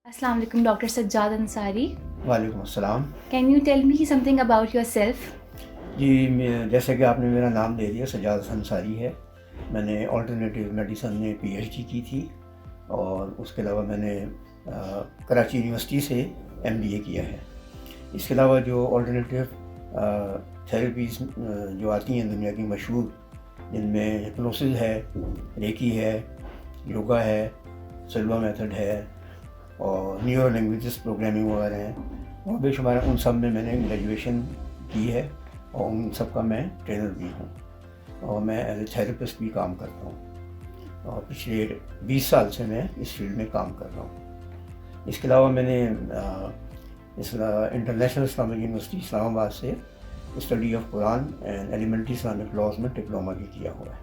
Assalamu alaikum, Dr. Sajjad Ansari. वालेकुम अस्सलाम। Can you tell me something about yourself? जी, जैसे कि आपने मेरा नाम ले लिया, सज्जाद अंसारी है। मैंने अल्टरनेटिव मेडिसिन में पीएचडी की थी और उसके अलावा मैंने कराची यूनिवर्सिटी से एमबीए किया है। इसके अलावा जो अल्टरनेटिव थेरेपीज़ जो आती हैं दुनिया की मशहूर, जिनमें हिप्नोसिस है, रेकी है, योगा है, सिल्वा मेथड है और न्यूरो लैंग्वेजेस प्रोग्रामिंग वगैरह हैं, और बेशुमार उन सब में मैंने ग्रेजुएशन की है और उन सब का मैं ट्रेनर भी हूँ और मैं एज ए थेरेपिस्ट भी काम करता हूँ और पिछले 20 साल से मैं इस फील्ड में काम कर रहा हूँ। इसके अलावा मैंने इंटरनेशनल इस्लामिक यूनिवर्सिटी इस्लामाबाद से study of Quran and elementary Islamic laws में डिप्लोमा भी किया हुआ है।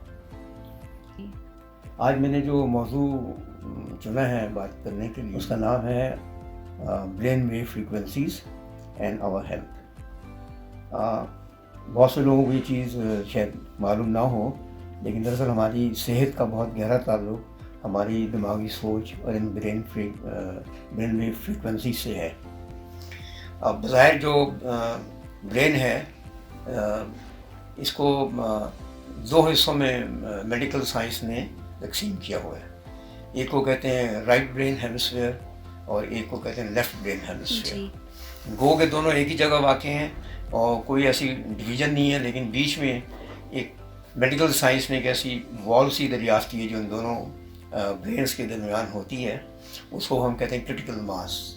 आज मैंने जो मौजू चुना है बात करने के लिए, उसका नाम है brain wave frequencies and our health. बहुत से लोगों को ये चीज़ शायद मालूम ना हो, लेकिन दरअसल हमारी सेहत का बहुत गहरा ताल्लुक हमारी दिमागी सोच और इन ब्रेन वेव फ्रीक्वेंसी से है। अब बज़ाहिर जो ब्रेन है, इसको दो हिस्सों में मेडिकल साइंस ने तकसीम किया हुआ है। एक को कहते हैं राइट ब्रेन हेमिस्फीयर और एक को कहते हैं लेफ़्ट ब्रेन हेमिस्फीयर। गो के दोनों एक ही जगह वाक़ हैं और कोई ऐसी डिवीज़न नहीं है, लेकिन बीच में एक मेडिकल साइंस ने एक ऐसी वॉल सी दरियाफ्त की है जो इन दोनों ब्रेन्स के दरमियान होती है। उसको हम कहते हैं क्रिटिकल मास।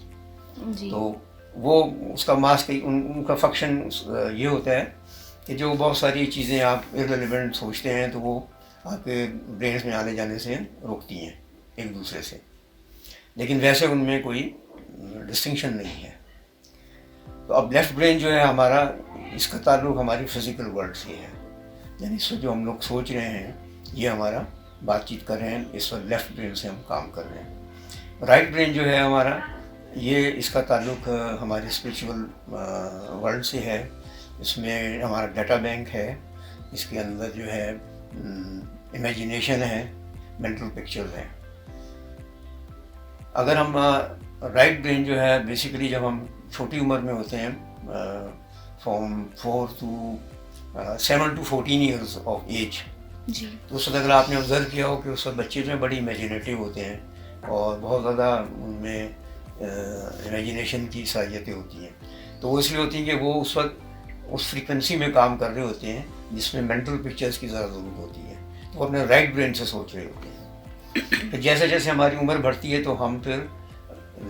तो वो उसका मास का उनका फंक्शन ये होता है कि जो बहुत सारी चीज़ें आप इररिलेवेंट सोचते हैं तो वो आपके ब्रेन्स में आने जाने से रोकती हैं एक दूसरे से, लेकिन वैसे उनमें कोई डिस्टिंक्शन नहीं है। तो अब लेफ़्ट ब्रेन जो है हमारा, इसका ताल्लुक हमारी फिज़िकल वर्ल्ड से है, यानी इस वक्त जो हम लोग सोच रहे हैं, ये हमारा बातचीत कर रहे हैं, इस वक्त लेफ़्ट ब्रेन से हम काम कर रहे हैं। राइट ब्रेन जो है हमारा, ये इसका ताल्लुक हमारे स्पिरिचुअल वर्ल्ड से है। इसमें हमारा डाटा बैंक है, इसके अंदर जो है इमेजिनेशन है, मेंटल पिक्चर्स हैं। अगर हम राइट ब्रेन जो है बेसिकली जब हम छोटी उम्र में होते हैं, from 7 to 14 years of age, तो उस वक्त अगर आपने ऑब्जर्व किया हो कि उस वक्त बच्चे जो हैं बड़ी इमेजिनेटिव होते हैं और बहुत ज़्यादा उनमें इमेजिनेशन की सलाहियतें होती हैं। तो वो इसलिए होती हैं कि वो उस वक्त उस फ्रीक्वेंसी में काम कर रहे होते हैं जिसमें मेंटल पिक्चर्स की ज़्यादा ज़रूरत होती है, तो वो अपने राइट ब्रेन से सोच रहे होते हैं। तो जैसे जैसे हमारी उम्र बढ़ती है तो हम फिर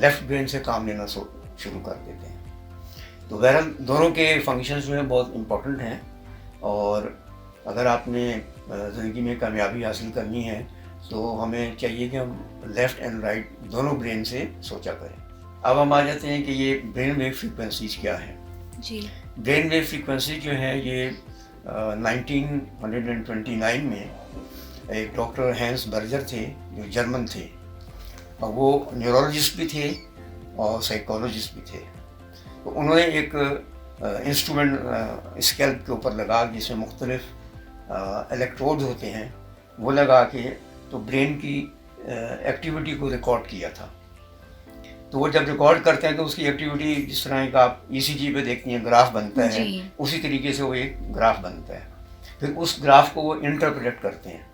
लेफ़्ट ब्रेन से काम लेना शुरू कर देते हैं। तो बहरहाल दोनों के फंक्शंस जो हैं बहुत इम्पोर्टेंट हैं, और अगर आपने ज़िंदगी में कामयाबी हासिल करनी है तो हमें चाहिए कि हम लेफ़्ट एंड राइट दोनों ब्रेन से सोचा करें। अब हम आ जाते हैं कि ये ब्रेन वेव फ्रीक्वेंसीज़ क्या है। जी, ब्रेन वेव फ्रीक्वेंसी जो है ये 1929 में एक डॉक्टर हैंस बर्जर थे जो जर्मन थे, और वो न्यूरोलॉजिस्ट भी थे और साइकोलॉजिस्ट भी थे। तो उन्होंने एक इंस्ट्रूमेंट स्कैल्प के ऊपर लगा जिसमें मुख्तलिफ इलेक्ट्रोड्स होते हैं, वो लगा के तो ब्रेन की एक्टिविटी को रिकॉर्ड किया था। तो वो जब रिकॉर्ड करते हैं तो उसकी एक्टिविटी जिस तरह का आप ईसीजी पे देखती हैं ग्राफ बनता है, उसी तरीके से वो एक ग्राफ बनता है। फिर उस ग्राफ को वो इंटरप्रेट करते हैं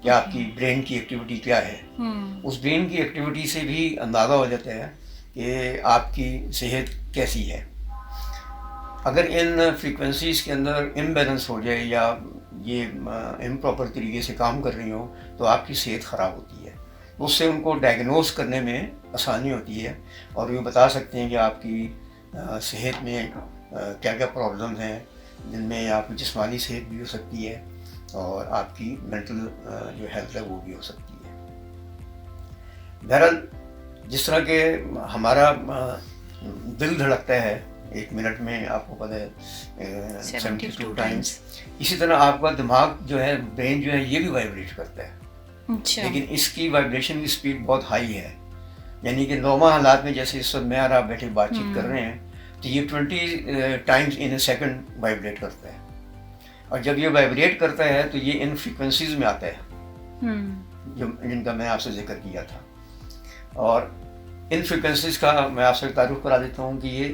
कि आपकी ब्रेन की एक्टिविटी क्या है। उस ब्रेन की एक्टिविटी से भी अंदाज़ा हो जाता है कि आपकी सेहत कैसी है। अगर इन फ्रीक्वेंसीज़ के अंदर इम्बैलेंस हो जाए या ये इम्प्रॉपर तरीके से काम कर रही हो तो आपकी सेहत ख़राब होती है। उससे उनको डायग्नोस करने में आसानी होती है और ये बता सकते हैं कि आपकी सेहत में क्या क्या प्रॉब्लम्स हैं, जिनमें आपकी जिस्मानी सेहत भी हो सकती है और आपकी मेंटल जो हेल्थ है वो भी हो सकती है। बहरहाल जिस तरह के हमारा दिल धड़कता है एक मिनट में, आपको पता है 72 टाइम्स, इसी तरह आपका दिमाग जो है, ब्रेन जो है, ये भी वाइब्रेट करता है। अच्छा। लेकिन इसकी वाइब्रेशन की स्पीड बहुत हाई है, यानी कि नॉर्मल हालात में जैसे इस वक्त मैं और आप बैठे बातचीत कर रहे हैं तो ये 20 times in A second vibrate करता है, और जब ये वाइब्रेट करता है तो ये इन फ्रीक्वेंसीज में आता है जो जिनका मैं आपसे जिक्र किया था। और इन फ्रीक्वेंसीज का मैं आपसे तारुफ करा देता हूँ कि ये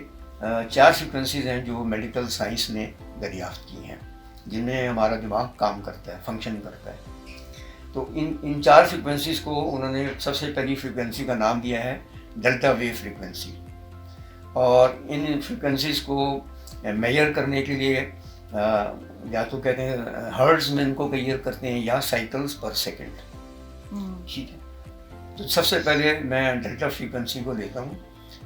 4 फ्रीक्वेंसीज हैं जो मेडिकल साइंस ने दरियाफ्त की हैं, जिनमें हमारा दिमाग काम करता है, फंक्शन करता है। तो इन 4 फ्रीक्वेंसीज को उन्होंने सबसे पहली फ्रीक्वेंसी का नाम दिया है डेल्टा वेव फ्रीक्वेंसी। और इन फ्रीक्वेंसीज को मेजर करने के लिए या तो कहते हैं हर्ट्ज में इनको मेजर करते हैं या साइकिल्स पर सेकंड। ठीक है, तो सबसे पहले मैं डेल्टा फ्रीक्वेंसी को लेता हूँ।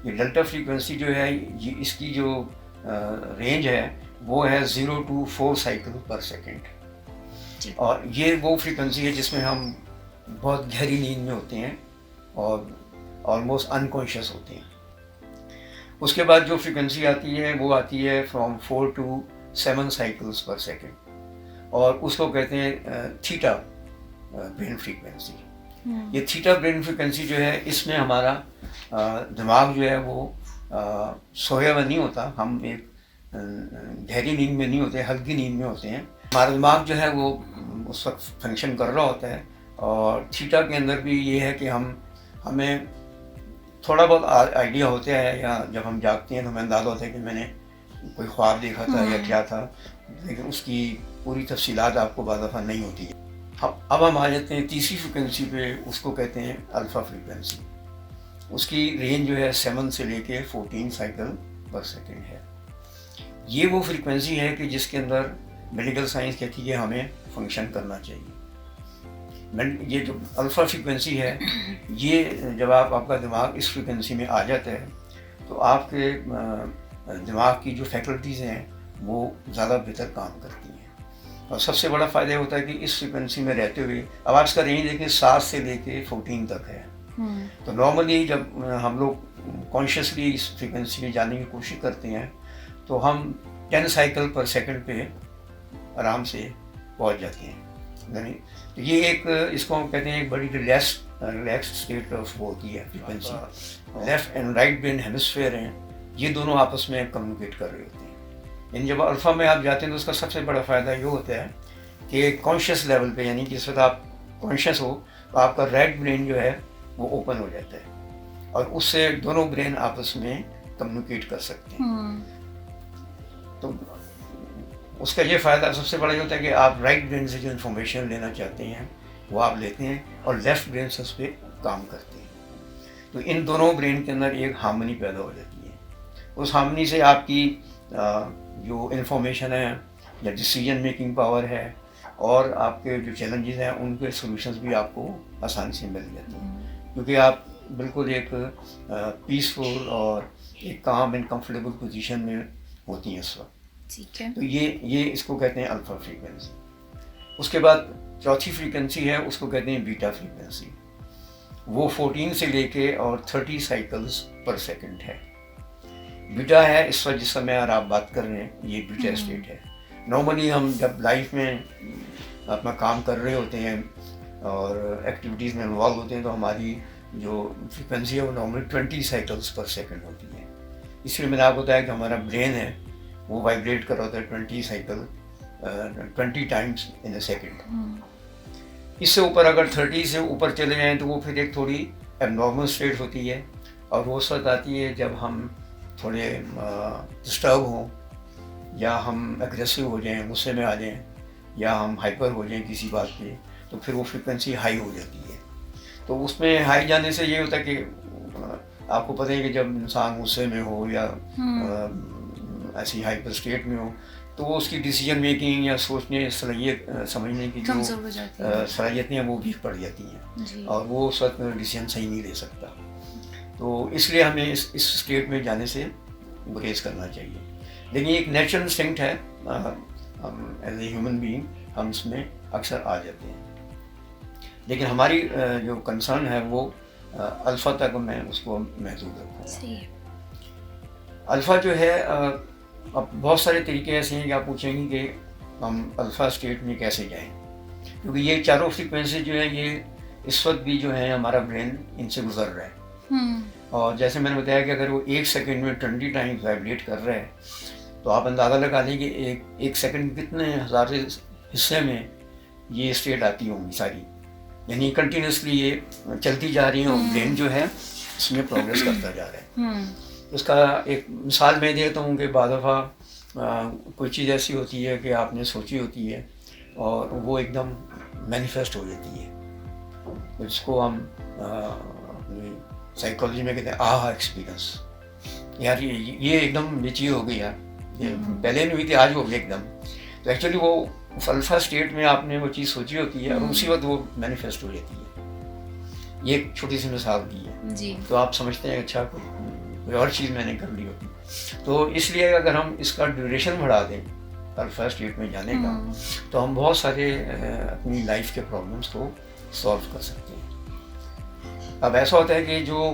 ये डेल्टा फ्रीक्वेंसी जो है, ये इसकी जो रेंज है वो है 0 to 4 साइकिल पर सेकंड। और ये वो फ्रीक्वेंसी है जिसमें हम बहुत गहरी नींद में होते हैं और ऑलमोस्ट अनकॉन्शियस होते हैं। उसके बाद जो फ्रीक्वेंसी आती है वो आती है फ्रॉम 4 to 7 साइकिल्स पर सेकंड, और उसको कहते हैं थीटा ब्रेन फ्रीक्वेंसी। ये थीटा ब्रेन फ्रीक्वेंसी जो है, इसमें हमारा दिमाग जो है वो सोया हुआ नहीं होता, हम एक गहरी नींद में नहीं होते, हल्की नींद में होते हैं। हमारा दिमाग जो है वो उस वक्त फंक्शन कर रहा होता है। और थीटा के अंदर भी ये है कि हमें थोड़ा बहुत आइडिया होता है, या जब हम जागते हैं तो हमें अंदाज़ा होता है कि मैंने कोई ख्वाब देखा था या क्या था, लेकिन उसकी पूरी तफसीलात आपको बाद दफ़ा नहीं होती है। अब हम आ जाते हैं तीसरी फ्रीक्वेंसी पे, उसको कहते हैं अल्फ़ा फ्रीक्वेंसी। उसकी रेंज जो है 7 से लेके 14 साइकिल पर सेकंड है। ये वो फ्रीक्वेंसी है कि जिसके अंदर मेडिकल साइंस कहती है हमें फंक्शन करना चाहिए। ये जो अल्फ़ा फ्रीक्वेंसी है, ये जब आपका दिमाग इस फ्रीक्वेंसी में आ जाता है तो आपके दिमाग की जो फैकल्टीज़ हैं वो ज़्यादा बेहतर काम करती हैं। और सबसे बड़ा फ़ायदा होता है कि इस फ्रीक्वेंसी में रहते हुए, अब आप इसका रेंज देखें 7 से लेके 14 तक है। तो नॉर्मली जब हम लोग कॉन्शियसली इस फ्रीक्वेंसी में जाने की कोशिश करते हैं तो हम 10 साइकिल पर सेकंड पे आराम से पहुंच जाते हैं। यानी तो ये एक, इसको हम कहते हैं एक बड़ी रिलैक्स स्टेट ऑफ होती है frequency. Left and right brain hemisphere हैं, ये दोनों आपस में कम्युनिकेट कर रहे होते हैं। यानी जब अल्फ़ा में आप जाते हैं तो उसका सबसे बड़ा फ़ायदा ये होता है कि कॉन्शियस लेवल पे, यानी कि जिस वक्त आप कॉन्शियस हो तो आपका राइट ब्रेन जो है वो ओपन हो जाता है और उससे दोनों ब्रेन आपस में कम्युनिकेट कर सकते हैं। तो उसका ये फ़ायदा सबसे बड़ा ये होता है कि आप राइट ब्रेन से जो इन्फॉर्मेशन लेना चाहते हैं वो आप लेते हैं और लेफ़्ट ब्रेन से उस पर काम करते हैं। तो इन दोनों ब्रेन के अंदर एक हार्मनी पैदा हो जाती है। उस हार्मनी से आपकी जो इन्फॉर्मेशन है या डिसीजन मेकिंग पावर है और आपके जो चैलेंजेस हैं उनके सॉल्यूशंस भी आपको आसानी से मिल जाते हैं, क्योंकि आप बिल्कुल एक पीसफुल और एक काम एंड कंफर्टेबल पोजीशन में होती हैं इस वक्त। ठीक है। तो ये इसको कहते हैं अल्फ़ा फ्रीक्वेंसी। उसके बाद चौथी फ्रीक्वेंसी है, उसको कहते हैं बीटा फ्रीक्वेंसी। वो 14 से लेके और 30 साइकिल्स पर सेकंड है। बीटा है इस वक्त जिस समय आप बात कर रहे हैं, ये बीटा स्टेट है। नॉर्मली हम जब लाइफ में अपना काम कर रहे होते हैं और एक्टिविटीज़ में इन्वॉल्व होते हैं तो हमारी जो फ्रीक्वेंसी है वो नॉर्मली 20 साइकिल्स पर सेकंड होती है। इसलिए मैंने आपको बताया कि हमारा ब्रेन है वो वाइब्रेट कर रहा होता है 20 cycle 20 times in a second. इससे ऊपर अगर 30 से ऊपर चले जाएँ तो वो फिर एक थोड़ी एबनॉर्मल स्टेट होती है, और वो वक्त आती है जब हम थोड़े डिस्टर्ब हों या हम एग्रेसिव हो जाएं, गुस्से में आ जाएं या हम हाइपर हो जाएं किसी बात पे, तो फिर वो फ्रीक्वेंसी हाई हो जाती है। तो उसमें हाई जाने से ये होता है कि आपको पता है कि जब इंसान गुस्से में हो या ऐसी हाइपर स्टेट में हो तो वो उसकी डिसीजन मेकिंग या सोचने समझने की जो सलाहियतें हैं वो भी बढ़ जाती हैं और वो उस वक्त डिसीजन सही नहीं ले सकता। तो इसलिए हमें इस स्टेट में जाने से गुरेज करना चाहिए। लेकिन एक नेचुरल इंस्टिंक्ट है, हम एज ए ह्यूमन बीइंग हम इसमें अक्सर आ जाते हैं, लेकिन हमारी जो कंसर्न है वो अल्फ़ा तक मैं उसको महदूद रखूँगा। अल्फ़ा जो है, अब बहुत सारे तरीके ऐसे हैं कि आप पूछेंगे कि हम अल्फ़ा स्टेट में कैसे जाएं, क्योंकि ये चारों फ्रीक्वेंसी जो है ये इस वक्त भी जो है हमारा ब्रेन इनसे गुजर रहा है। और जैसे मैंने बताया कि अगर वो 1 सेकंड में 20 टाइम्स वाइब्रेट कर रहा है तो आप अंदाज़ा लगा लें कि एक सेकंड कितने हज़ार हिस्से में ये स्टेट आती होंगी सारी, यानी कंटिन्यूसली ये चलती जा रही हैं। ब्रेन जो है इसमें प्रोग्रेस करता जा रहा है। उसका एक मिसाल मैं देता हूँ कि बाद दफ़ा कोई चीज़ ऐसी होती है कि आपने सोची होती है और वो एकदम मैनिफेस्ट हो जाती है, तो इसको हम अपनी साइकोलॉजी में कहते हैं आहा एक्सपीरियंस। यार ये एकदम ये चीज़ हो गई यार, ये पहले नहीं हुई थी, आज हो गई एकदम। तो एक्चुअली वो अल्फा स्टेट में आपने वो चीज़ सोची होती है और उसी वक्त वो मैनिफेस्ट हो जाती है। ये एक छोटी सी मिसाल दी है जी। तो आप समझते हैं अच्छा कोई और चीज़ मैंने कर ली होती। तो इसलिए अगर हम इसका ड्यूरेशन बढ़ा दें अल्फा स्टेट में जाने का, तो हम बहुत सारे अपनी लाइफ के प्रॉब्लम्स को सॉल्व कर सकते हैं। अब ऐसा होता है कि जो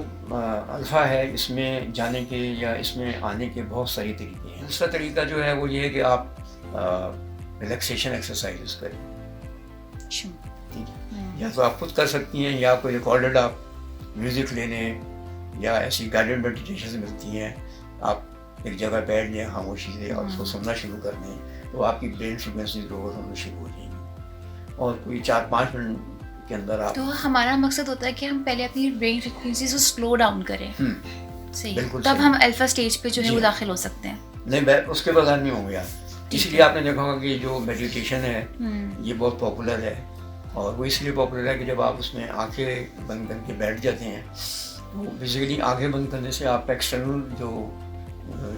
अल्फा है इसमें जाने के या इसमें आने के बहुत सारे तरीके हैं। दूसरा तरीका जो है वो ये है कि आप रिलैक्सेशन एक्सरसाइजेस करें, ठीक है। या तो आप खुद कर सकती हैं या कोई रिकॉर्डेड आप म्यूज़िक ले लें या ऐसी गाइडेड मेडिटेशन मिलती हैं, आप एक जगह बैठ जाएं खामोशी से और उसको सुनना शुरू कर दें, तो आपकी ब्रेन फ्रीक्वेंसी ग्रोवर होना शुरू हो जाएंगी और कोई 4-5 मिनट के अंदर आप। तो हमारा मकसद होता है कि हम पहले अपनी ब्रेन फ्रीक्वेंसी को स्लो डाउन करें। सही, तब हम अल्फा स्टेज पे जो है वो दाखिल हो सकते हैं। नहीं, उसके बगैर नहीं होंगे आप। इसलिए आपने देखा होगा कि जो मेडिटेशन है ये बहुत पॉपुलर है, और वो इसलिए पॉपुलर है कि जब आप उसमें आंखें बंद करके बैठ जाते हैं तो बेसिकली आंखें बंद करने से आप एक्सटर्नल जो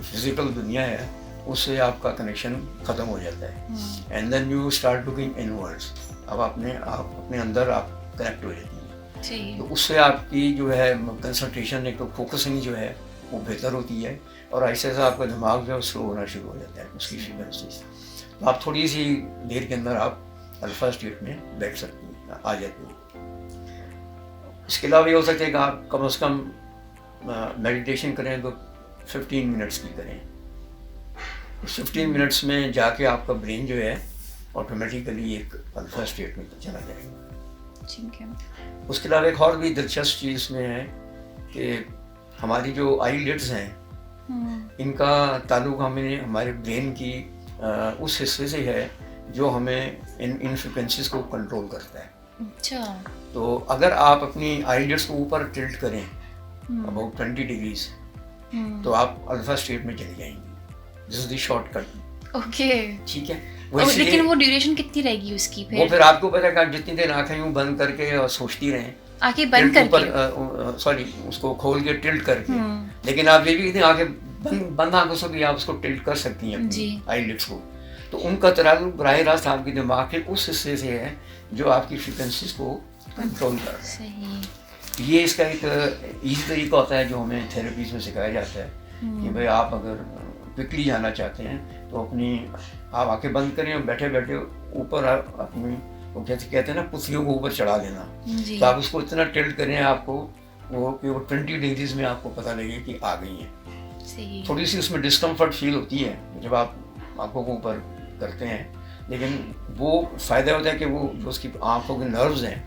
फिजिकल दुनिया है उससे आपका कनेक्शन ख़त्म हो जाता है, and then you start looking inwards. अब आप अपने अंदर आप कनेक्ट हो जाती हैं, तो उससे आपकी जो है कंसंट्रेशन, एक तो फोकसिंग जो है वो बेहतर होती है, और ऐसे ऐसा आपका दिमाग जो है स्लो होना शुरू हो जाता है उसकी फ्रीक्वेंसी से। तो आप थोड़ी सी देर के अंदर आप अल्फा स्टेट में बैठ सकती हैं, आ जाती हैं। इसके अलावा ये हो सकता है कि आप कम से कम मेडिटेशन करें तो 15 मिनट्स की करें। 15 मिनट्स में जाके आपका ब्रेन जो है ऑटोमेटिकली एक अल्फा स्टेट में चला जाएगा। ठीक है। उसके अलावा एक और भी दिलचस्प चीज़ इसमें है कि हमारी जो आईलिड्स हैं इनका ताल्लुक हमारे ब्रेन की उस हिस्से से है जो हमें इन फ्रिक्वेंसीज को कंट्रोल करता है। अच्छा। तो अगर आप अपनी आईलिड्स को ऊपर टिल्ट करें अबाउट 20 डिग्रीज, तो आप अल्फा स्टेट में चली जाएंगी। This is the shortcut. Okay, ठीक है। लेकिन वो ड्यूरेशन कितनी रहेगी उसकी? वो फिर आपको पता है कि आप जितनी देर आंखें यूं बंद करके और सोचती रहें, आंखें बंद करके, सॉरी उसको खोल के टिल्ट करके, लेकिन आप ये भी आंखें बंद आंखों से भी आप उसको टिल्ट कर सकती हैं अपनी आईलिड्स को। तो उनका ताल्लुक बराह रास्त आपके दिमाग के उस हिस्से से है जो आपकी फ्रीक्वेंसीज को कंट्रोल कर रहा है। ये इसका एक ईजी तरीका होता है जो हमें थेरेपीज में सिखाया जाता है कि भाई आप अगर क्विकली जाना चाहते हैं तो आप आंखें बंद करें और बैठे बैठे ऊपर अपनी वो कहते हैं ना पुतलियों को ऊपर चढ़ा देना। तो आप उसको इतना टिल्ट करें आपको वो 20 डिग्रीज में आपको पता लगे कि आ गई है। थोड़ी सी उसमें डिस्कम्फर्ट फील होती है जब आप आंखों को ऊपर करते हैं, लेकिन वो फ़ायदा होता है कि वो जो उसकी आंखों के नर्व्स हैं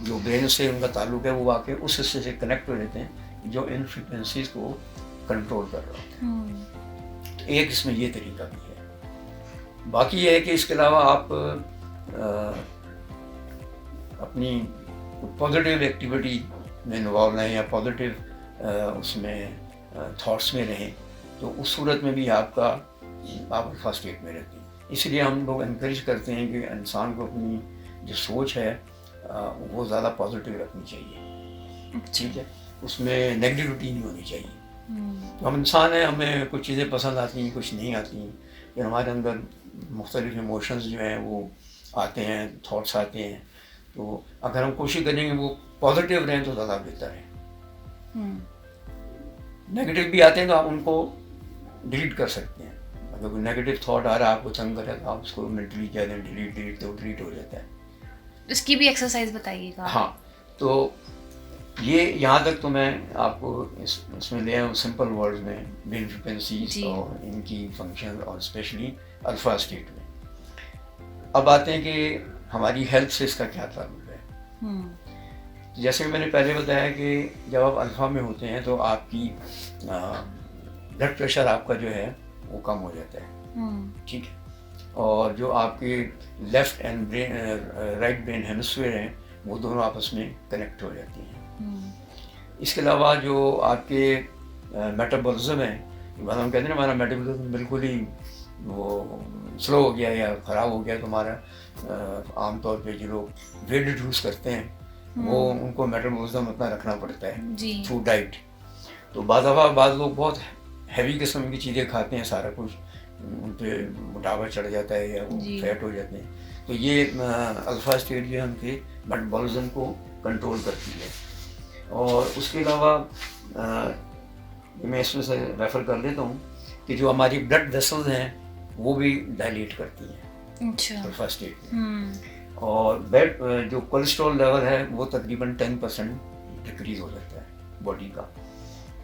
जो ब्रेन से उनका ताल्लुक है वो आके उस हिस्से से कनेक्ट हो जाते हैं जो इन फ्रिक्वेंसीज को कंट्रोल कर रहा होता है। तो एक इसमें ये तरीका भी है। बाकी ये है कि इसके अलावा आप अपनी पॉजिटिव एक्टिविटी में इन्वॉल्व रहें या पॉजिटिव उसमें थॉट्स में रहें, तो उस सूरत में भी आप अल्फा स्टेट में रहती हैं। इसलिए हम लोग इनकरेज करते हैं कि इंसान को अपनी जो सोच है वो ज़्यादा पॉजिटिव रखनी चाहिए, ठीक है। उसमें नेगेटिविटी नहीं होनी चाहिए। तो हम इंसान हैं, हमें कुछ चीज़ें पसंद आती हैं, कुछ नहीं आती हैं, फिर हमारे अंदर मुख्तलिफ इमोशंस जो हैं वो आते हैं, थॉट्स आते हैं। तो अगर हम कोशिश करेंगे वो पॉजिटिव रहें तो ज़्यादा बेहतर है। नेगेटिव भी आते हैं तो आप उनको डिलीट कर सकते हैं। अगर कोई नेगेटिव थॉट आ रहा है आपको तंग करे तो आप उसको मेंटली कह दें डिलीट, तो डिलीट हो जाता है। उसकी भी एक्सरसाइज बताइएगा। हाँ, तो ये यहाँ तक तो मैं आपको इसमें ले आऊँ सिंपल वर्ड्स में, ब्रेन फ्रीक्वेंसीज और इनकी फंक्शन और स्पेशली अल्फा स्टेट में। अब आते हैं कि हमारी हेल्थ से इसका क्या ताल्लुक है। जैसे कि मैंने पहले बताया कि जब आप अल्फा में होते हैं तो आपकी ब्लड प्रेशर आपका जो है वो कम हो जाता है, ठीक है। और जो आपके left and right brain hemisphere हैं वो दोनों आपस में कनेक्ट हो जाती हैं। इसके अलावा जो आपके मेटाबॉलिज्म है, हम कहते हैं हमारा मेटाबॉलिज्म बिल्कुल ही वो स्लो हो गया या ख़राब हो गया, तो हमारा आमतौर पे जो लोग वेट रिड्यूस करते हैं वो उनको मेटाबॉलिज्म उतना रखना पड़ता है थ्रू डाइट। तो बाद लोग बहुत हैवी किस्म की चीज़ें खाते हैं, सारा कुछ उन पर मोटापा चढ़ जाता है या वो फैट हो जाते हैं। तो ये अल्फा स्टेट जो है उनके मेटाबॉलिज्म को कंट्रोल करती है। और उसके अलावा मैं इसमें से रेफ़र कर देता हूँ कि जो हमारी ब्लड वेसल्स हैं वो भी डायलेट करती हैं अल्फा स्टेट में। और जो कोलेस्ट्रॉल लेवल है वो तकरीबन 10% डिक्रीज हो जाता है बॉडी का।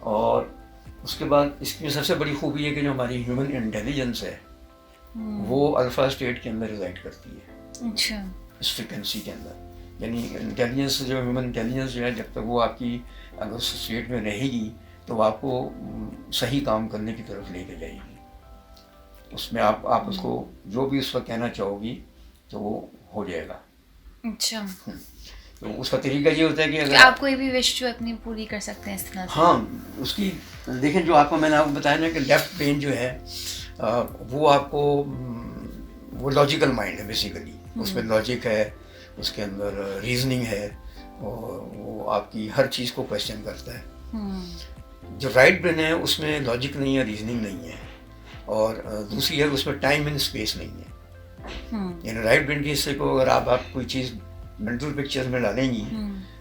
और उसके बाद इसकी सबसे बड़ी खूबी है कि जो हमारी ह्यूमन इंटेलिजेंस है वो अल्फा स्टेट के अंदर रिजाइड करती है, इस फ्रिक्वेंसी के अंदर। यानी इंटेलिजेंस जो ह्यूमन इंटेलिजेंस जो है, जब तक वो आपकी अगर उस स्टेट में रहेगी तो आपको सही काम करने की तरफ लेके जाएगी। उसमें आप उसको जो भी उस वक्त कहना चाहोगी तो वो हो जाएगा। अच्छा, तो उसका तरीका ये होता है कि अगर आप कोई भी विश जो अपनी पूरी कर सकते हैं इस तरह से। हाँ, उसकी देखें, जो मैंने आपको बताया ना कि लेफ्ट ब्रेन जो है वो आपको वो लॉजिकल माइंड है बेसिकली। उसमें लॉजिक है, उसके अंदर रीजनिंग है और वो आपकी हर चीज़ को क्वेश्चन करता है। जो राइट ब्रेन है उसमें लॉजिक नहीं है, रीजनिंग नहीं है, और दूसरी है उसमें टाइम एंड स्पेस नहीं है। यानी राइट ब्रेन के हिस्से को अगर आप कोई चीज़ मेंटल पिक्चर्स में डालेंगी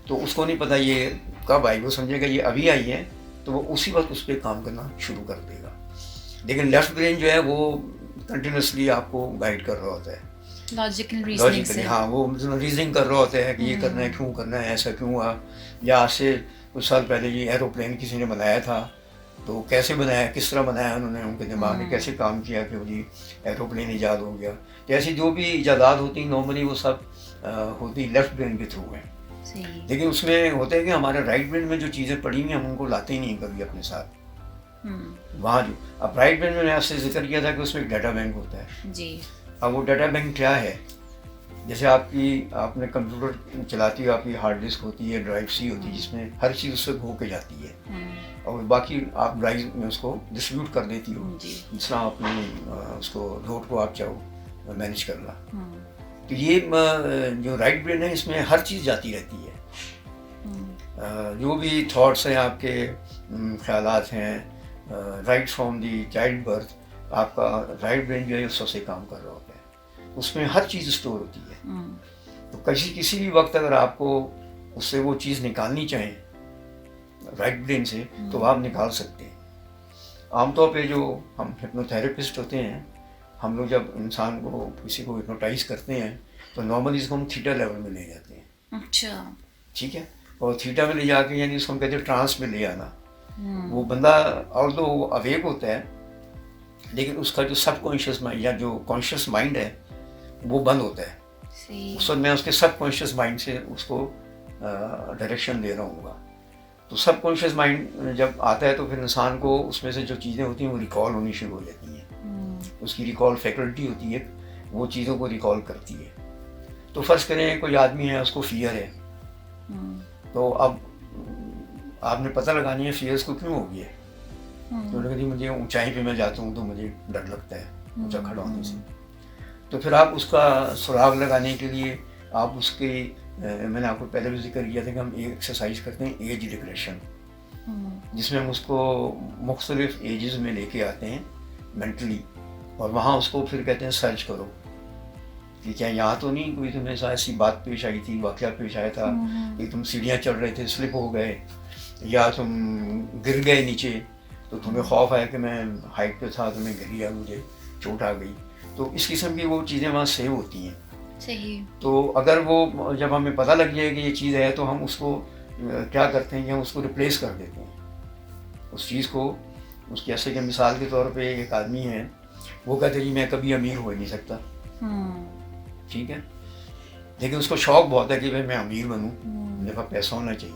तो उसको नहीं पता ये कब आई, वो समझेगा ये अभी आई है तो वो उसी वक्त उस पर काम करना शुरू कर देगा। लेकिन लेफ्ट ब्रेन जो है वो कंटिन्यूसली आपको गाइड कर रहा होता है लॉजिकली। हाँ, वो मतलब रीजनिंग कर रहा होता है कि ये करना है, क्यों करना है, ऐसा क्यों हुआ, या आज से कुछ साल पहले ये एरोप्लेन किसी ने बनाया था तो कैसे बनाया, किस तरह बनाया उन्होंने, उनके दिमाग ने कैसे काम किया कि जी एरोप्लेन ईजाद हो गया। तो ऐसी जो भी ईजादात होती हैं नॉर्मली वो सब होती लेफ्ट ब्रेन के थ्रू है। लेकिन उसमें होता है कि हमारे राइट ब्रेन में जो चीज़ें पड़ी हुई हैं हम उनको लाते ही नहीं कभी अपने साथ। वहाँ जो अब राइट ब्रेन में मैंने आपसे जिक्र किया था कि उसमें एक डाटा बैंक होता है जी। अब वो डाटा बैंक क्या है, जैसे आपने कंप्यूटर चलाती हो, आपकी हार्ड डिस्क होती है, ड्राइव सी होती है जिसमें हर चीज़ उससे हो के जाती है और बाकी आप ड्राइव में उसको डिस्ट्रीब्यूट कर देती हो जिस तरह अपनी उसको लोड को आप चाहो मैनेज करना। तो ये जो राइट ब्रेन है इसमें हर चीज़ जाती रहती है। जो भी थॉट्स हैं आपके, ख्यालात हैं, right from the child birth आपका राइट ब्रेन जो है उस से काम कर रहा होता है, उसमें हर चीज़ स्टोर होती है। तो किसी भी वक्त अगर आपको उससे वो चीज़ निकालनी चाहें राइट ब्रेन से तो आप निकाल सकते हैं। आमतौर पे जो हम हिप्नोथेरेपिस्ट होते हैं, हम लोग जब इंसान को किसी को हिप्नोटाइज करते हैं तो नॉर्मली इसको हम थीटा लेवल में ले जाते हैं। अच्छा, ठीक है। और थीटा में ले जाके यानी उसको हम कहते हैं ट्रांस में ले आना। वो बंदा और तो अवेक होता है लेकिन उसका जो सबकॉन्शियस माइंड या जो कॉन्शियस माइंड है वो बंद होता है। उस वक्त मैं उसके सबकॉन्शियस माइंड से उसको डायरेक्शन दे रहा हूँ। तो सबकॉन्शियस माइंड जब आता है तो फिर इंसान को उसमें से जो चीज़ें होती हैं वो रिकॉल होनी शुरू हो जाती हैं। उसकी रिकॉल फैकल्टी होती है, वो चीज़ों को रिकॉल करती है। तो फ़र्ज़ करें कोई आदमी है उसको फियर है, तो अब आपने पता लगानी है फियर उसको क्यों होगी है। तो कहती मुझे ऊंचाई पे मैं जाता हूँ तो मुझे डर लगता है ऊंचा खड़ा होने से। तो फिर आप उसका सुराग लगाने के लिए आप उसके मैंने आपको पहले भी जिक्र किया था कि हम एक एक्सरसाइज करते हैं एज रिग्रेशन, जिसमें हम उसको मुख्तलिफ एजेस में लेके आते हैं मेंटली और वहाँ उसको फिर कहते हैं सर्च करो कि क्या यहाँ तो नहीं कोई तुम्हें ऐसी बात पेश आई थी, वाक़या पेश आया था कि तुम सीढ़ियाँ चढ़ रहे थे, स्लिप हो गए या तुम गिर गए नीचे तो तुम्हें खौफ आया कि मैं हाइट पे था तो मैं गिर गया, मुझे चोट आ गई। तो इस किस्म की वो चीज़ें वहाँ सेव होती हैं। सही। तो अगर वो जब हमें पता लग जाए कि ये चीज़ है तो हम उसको क्या करते हैं कि हम उसको रिप्लेस कर देते हैं उस चीज़ को। उसकी ऐसे कि मिसाल के तौर पे एक आदमी है वो कहते जी मैं कभी अमीर हो नहीं सकता, ठीक है, लेकिन उसको शौक बहुत है कि भाई मैं अमीर बनूं, मेरे पास पैसा होना चाहिए,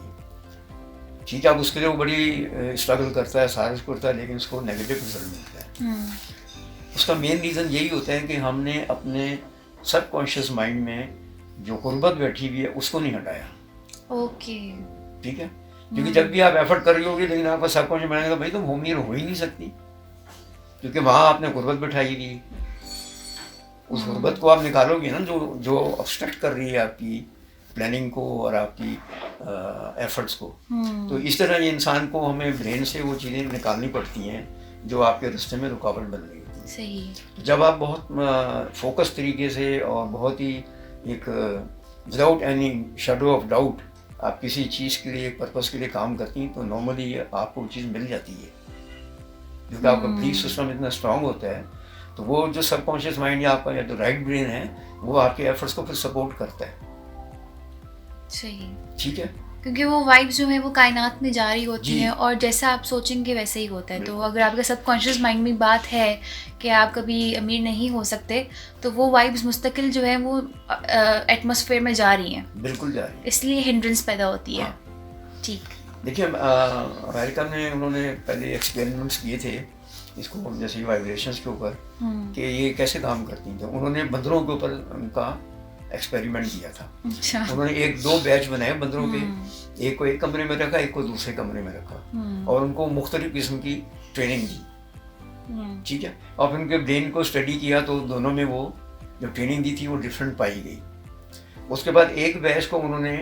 ठीक है। अब उसके लिए वो बड़ी स्ट्रगल करता है, सारा कुछ करता है, लेकिन उसको नेगेटिव रिजल्ट मिलता है। उसका मेन रीज़न यही होता है कि हमने अपने सबकॉन्शियस माइंड में जो गुर्बत बैठी हुई है उसको नहीं हटाया। ओके, ठीक है। क्योंकि जब भी आप एफर्ट कर रही होगी लेकिन आपका सबकॉन्शियस माइंड का भाई तुम अमीर हो ही नहीं सकती, क्योंकि वहाँ आपने गुर्बत बिठाई हुई, उस गुर्बत को आप निकालोगे ना जो जो ऑब्स्ट्रक्ट कर रही है आपकी प्लानिंग को और आपकी एफर्ट्स को। तो इस तरह ये इंसान को हमें ब्रेन से वो चीज़ें निकालनी पड़ती हैं जो आपके रास्ते में रुकावट बन रही होती है। सही। जब आप बहुत फोकस तरीके से और बहुत ही एक without any shadow of doubt आप किसी चीज़ के लिए पर्पस के लिए काम करती हैं तो नॉर्मली आपको वो चीज़ मिल जाती है, क्योंकि आपका बिलीफ सिस्टम इतना स्ट्रांग होता है। तो वो जो सबकॉन्शियस माइंड या आपका जो राइट ब्रेन है वो आपके एफर्ट्स को फिर सपोर्ट करता है। सही। ठीक है, क्योंकि वो वाइब्स जो है वो कायनात में जारी होती हैं और जैसा आप सोचेंगे वैसे ही होता है। तो अगर आपके सबकॉन्शियस माइंड में बात है कि आप कभी अमीर नहीं हो सकते तो वो वाइब्स मुस्तकिल जो है वो एटमॉस्फेयर में जा रही हैं। बिल्कुल जा रही है, इसलिए हिंड्रेंस पैदा होती है। ठीक। देखिए अमेरिका में उन्होंने पहले एक्सपेरिमेंट्स किए थे इसको जैसे वाइब्रेशंस के ऊपर कि ये कैसे काम करती थी। उन्होंने बंदरों के ऊपर उनका एक्सपेरिमेंट किया था। अच्छा। उन्होंने एक दो बैच बनाए बंदरों के, एक को एक कमरे में रखा, एक को दूसरे कमरे में रखा और उनको मुख्तलिफ किस्म की ट्रेनिंग दी। ठीक है, और फिर उनके ब्रेन को स्टडी किया तो दोनों में वो जो ट्रेनिंग दी थी वो डिफरेंट पाई गई। उसके बाद एक बैच को उन्होंने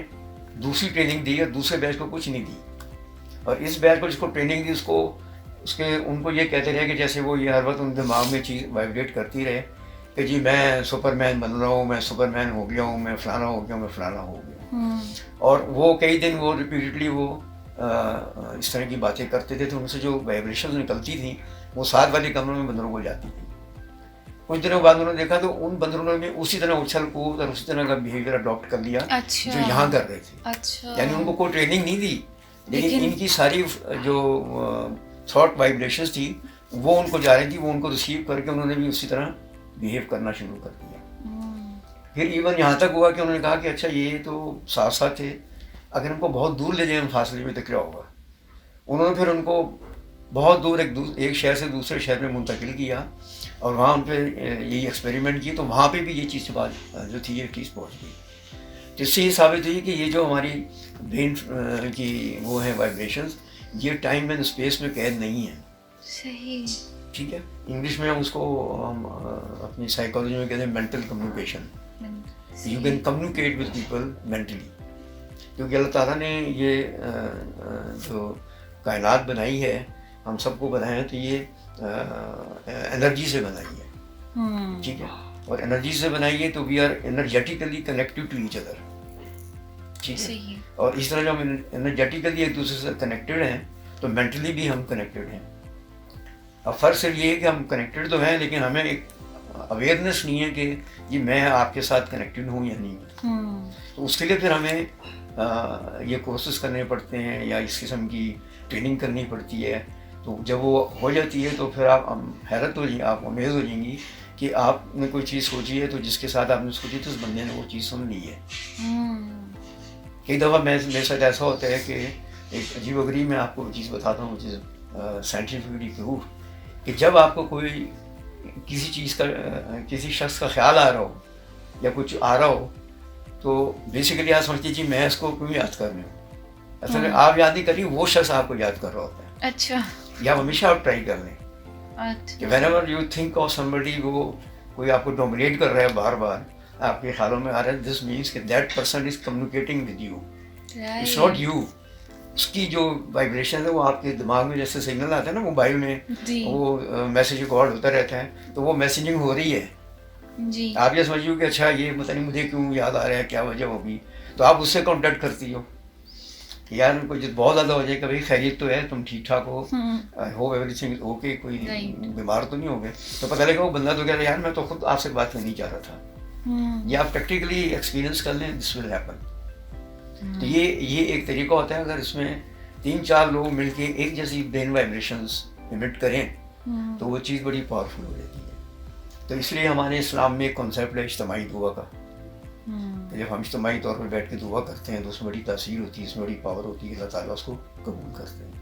दूसरी ट्रेनिंग दी और दूसरे बैच को कुछ नहीं दी, और इस बैच को जिसको ट्रेनिंग दी उसको उसके उनको ये कहते रहे कि जैसे वो ये हर वक्त उन दिमाग में चीज़ वाइब्रेट करती रहे कि जी मैं सुपरमैन बन रहा हूँ, मैं सुपरमैन हो गया हूँ, मैं फलाना हो गया हूँ, मैं फलाना हो गया। और वो कई दिन वो रिपीटेडली वो इस तरह की बातें करते थे, तो उनसे जो वाइब्रेशन निकलती थी वो साथ वाले कमरों में बंदरों को जाती थी। कुछ दिनों बाद उन्होंने देखा तो उन बंदरों ने उसी तरह उछल कूद और उसी तरह का बिहेवियर अडॉप्ट कर लिया। अच्छा। जो यहाँ कर रहे थे। अच्छा। यानी उनको कोई ट्रेनिंग नहीं दी, लेकिन इनकी सारी जो थॉट वाइब्रेशंस थी वो उनको जा रही थी, वो उनको रिसीव करके उन्होंने भी उसी तरह बिहेव करना शुरू कर दिया। फिर इवन यहाँ तक हुआ कि उन्होंने कहा कि अच्छा ये तो साथ साथ थे, अगर हमको बहुत दूर ले जाएं फासले में तो क्या होगा। उन्होंने फिर उनको बहुत दूर एक शहर से दूसरे शहर में मुंतकिल किया और वहाँ उन पर यही एक्सपेरिमेंट किए, तो वहाँ पे भी ये चीज़ बात जो थी ये चीज़ पहुँच गई। तो इससे ये साबित हुई कि ये जो हमारी ब्रेन की वो है वाइब्रेशंस, ये टाइम एंड स्पेस में कैद नहीं है। सही। ठीक है, इंग्लिश में हम उसको हम अपनी साइकोलॉजी में कहते हैं mental communication. You can communicate with people mentally, क्योंकि अल्लाह ताला ने ये जो कायनात बनाई है, हम सबको बनाए हैं, तो ये एनर्जी से बनाई है। ठीक है, और एनर्जी से बनाई है तो we are energetically connected to each other. ठीक है, और इस तरह जब हम एनर्जेटिकली एक दूसरे से कनेक्टेड हैं तो मेंटली भी हम कनेक्टेड हैं। अब फ़र्क सिर्फ ये है कि हम कनेक्टेड तो हैं लेकिन हमें एक अवेयरनेस नहीं है कि ये मैं आपके साथ कनेक्टेड हूँ या नहीं। तो उसके लिए फिर हमें ये कोर्सेज करने पड़ते हैं या इस किस्म की ट्रेनिंग करनी पड़ती है। तो जब वो हो जाती है तो फिर आप हैरत हो जाएंगे, आप अमेज़ हो जाएंगी कि आपने कोई चीज़ सोची है तो जिसके साथ आपने सोची तो उस बंदे ने वो चीज़ सुन ली है। कई दफ़ा मेरे साथ ऐसा होता है कि एक अजीब गरीब मैं आपको चीज़ बताता हूँ, चीज़ साइंटिफिकली प्रूफ, कि जब आपको कोई किसी चीज़ का किसी शख्स का ख्याल आ रहा हो या कुछ आ रहा हो तो बेसिकली आप समझती जी मैं इसको क्यों याद कर रही हूँ। असल में आप याद नहीं कर रही, वो शख्स आपको याद कर रहा होता है। अच्छा। या हमेशा आप ट्राई कर लें कि whenever you think of somebody, वो कोई आपको डोमिनेट कर रहा है बार बार आपके ख्यालों में आ रहा है, दिस मीन्स कि that person is communicating with you, it's not you. उसकी जो वाइब्रेशन है वो आपके दिमाग में जैसे सिग्नल आता है ना मोबाइल में, वो मैसेज रिकॉर्ड होता रहता है, तो वो मैसेजिंग हो रही है जी। आप ये समझिए कि अच्छा ये पता नहीं मुझे क्यों याद आ रहा है, क्या वजह होगी, तो आप उससे कॉन्टेक्ट करती हो कि यार कोई बहुत ज़्यादा हो जाए, कभी खैरियत तो है, तुम ठीक ठाक हो, आई होप एवरीथिंग ओके, कोई बीमार तो नहीं हो गए। तो पता लगा वो बंदा तो कह रहा है यार मैं तो खुद आपसे बात करनी चाह रहा था। ये आप प्रैक्टिकली एक्सपीरियंस कर लें, दिस विल हैपन। तो ये एक तरीका होता है, अगर इसमें 3-4 लोग मिलके एक जैसी ब्रेन वाइब्रेशंस इमिट करें तो वो चीज़ बड़ी पावरफुल हो जाती है। तो इसलिए हमारे इस्लाम में एक कॉन्सेप्ट है इज्तिमाई दुआ का। तो जब हम इज्तिमाई तौर पर बैठ के दुआ करते हैं तो उसमें बड़ी तासीर होती है, इसमें बड़ी पावर होती है, अल्लाह ताला उसको कबूल करते हैं।